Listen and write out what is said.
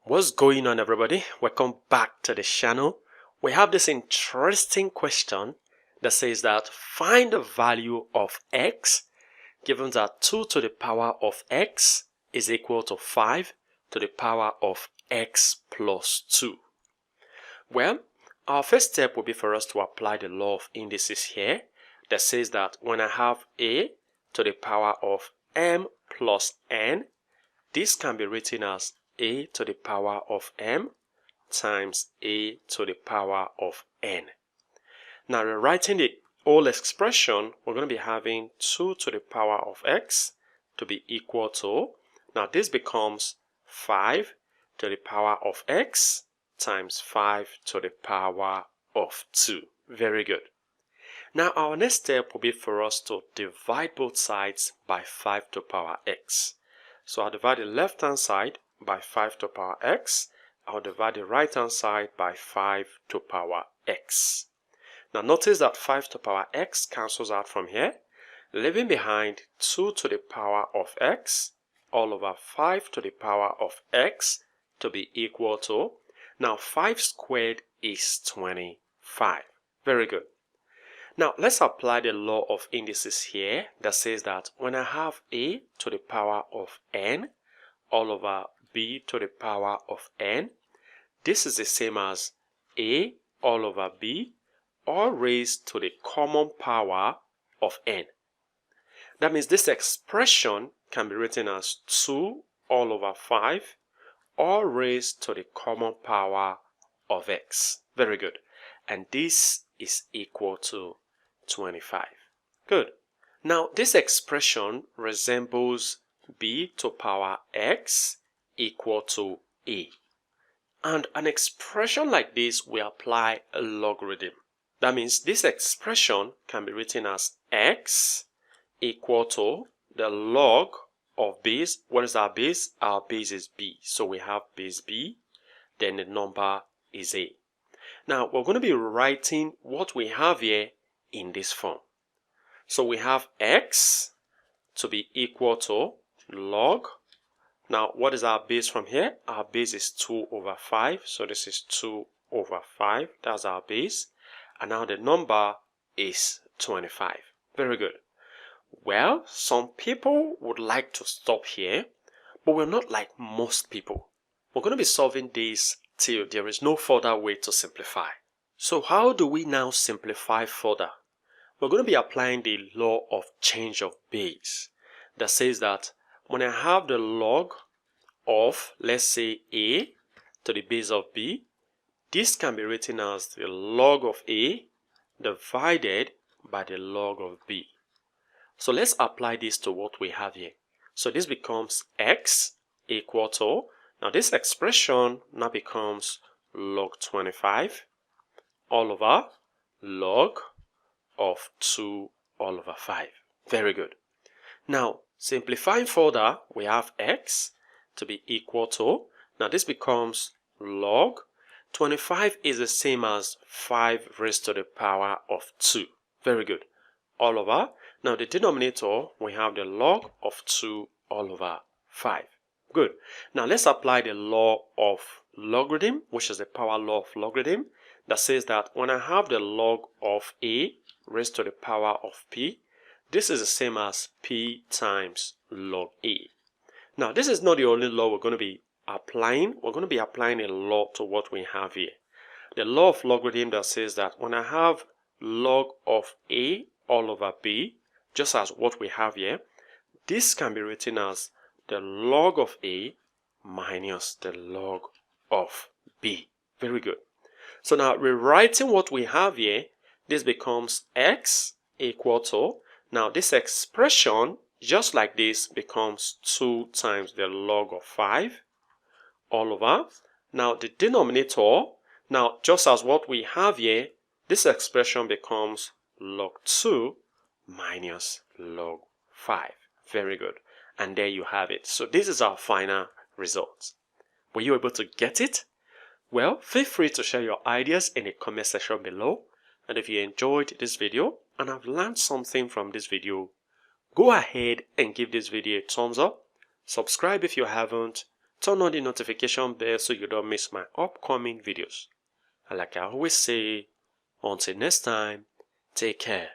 What's going on, everybody? Welcome back to the channel. We have this interesting question that says that find the value of x given that 2 to the power of x is equal to 5 to the power of x plus 2. Well, our first step will be for us to apply the law of indices here that says that when I have a to the power of m plus n, this can be written as a to the power of m times a to the power of n. Now, rewriting the whole expression, we're going to be having 2 to the power of x to be equal to, now this becomes 5 to the power of x times 5 to the power of 2. Very good. Now, our next step will be for us to divide both sides by 5 to the power x. So I'll divide the left hand side by 5 to the power x. I'll divide the right hand side by 5 to the power x. Now notice that 5 to the power x cancels out from here, leaving behind 2 to the power of x all over 5 to the power of x to be equal to, now 5 squared is 25. Very good. Now let's apply the law of indices here that says that when I have a to the power of n all over b to the power of n, this is the same as a all over b all raised to the common power of n. That means this expression can be written as 2 all over 5 all raised to the common power of x. Very good. And this is equal to 25. Good. Now this expression resembles b to power x equal to a. And an expression like this will apply a logarithm. That means this expression can be written as x equal to the log of base. What is our base? Our base is b. So we have base b, then the number is a. Now we're going to be writing what we have here in this form. So we have x to be equal to log. Now what is our base from here? Our base is 2 over 5. So this is 2 over 5. That's our base. And now the number is 25. Very good. Well, some people would like to stop here, but we're not like most people. We're going to be solving this till there is no further way to simplify. So how do we now simplify further? We're going to be applying the law of change of base that says that when I have the log of, let's say, a to the base of b, this can be written as the log of a divided by the log of b. So let's apply this to what we have here. So this becomes x equal to, now this expression now becomes log 25 all over log of 2 all over 5. Very good. Now simplifying further, we have x to be equal to, now this becomes log 25 is the same as 5 raised to the power of 2. Very good. All over. Now the denominator, we have the log of 2 all over 5. Good. Now let's apply the law of logarithm, which is the power law of logarithm, that says that when I have the log of a raised to the power of p, this is the same as p times log a. Now this is not the only law we're going to be applying. We're going to be applying a law to what we have here. The law of logarithm that says that when I have log of a all over b, just as what we have here, this can be written as the log of a minus the log of b. Very good. So now rewriting what we have here, this becomes x equal to, now this expression just like this becomes 2 times the log of 5 all over. Now the denominator, now just as what we have here, this expression becomes log 2 minus log 5. Very good. And there you have it. So this is our final result. Were you able to get it? Well, feel free to share your ideas in the comment section below. And if you enjoyed this video and have learned something from this video, go ahead and give this video a thumbs up. Subscribe if you haven't, turn on the notification bell so you don't miss my upcoming videos. And like I always say, until next time, take care.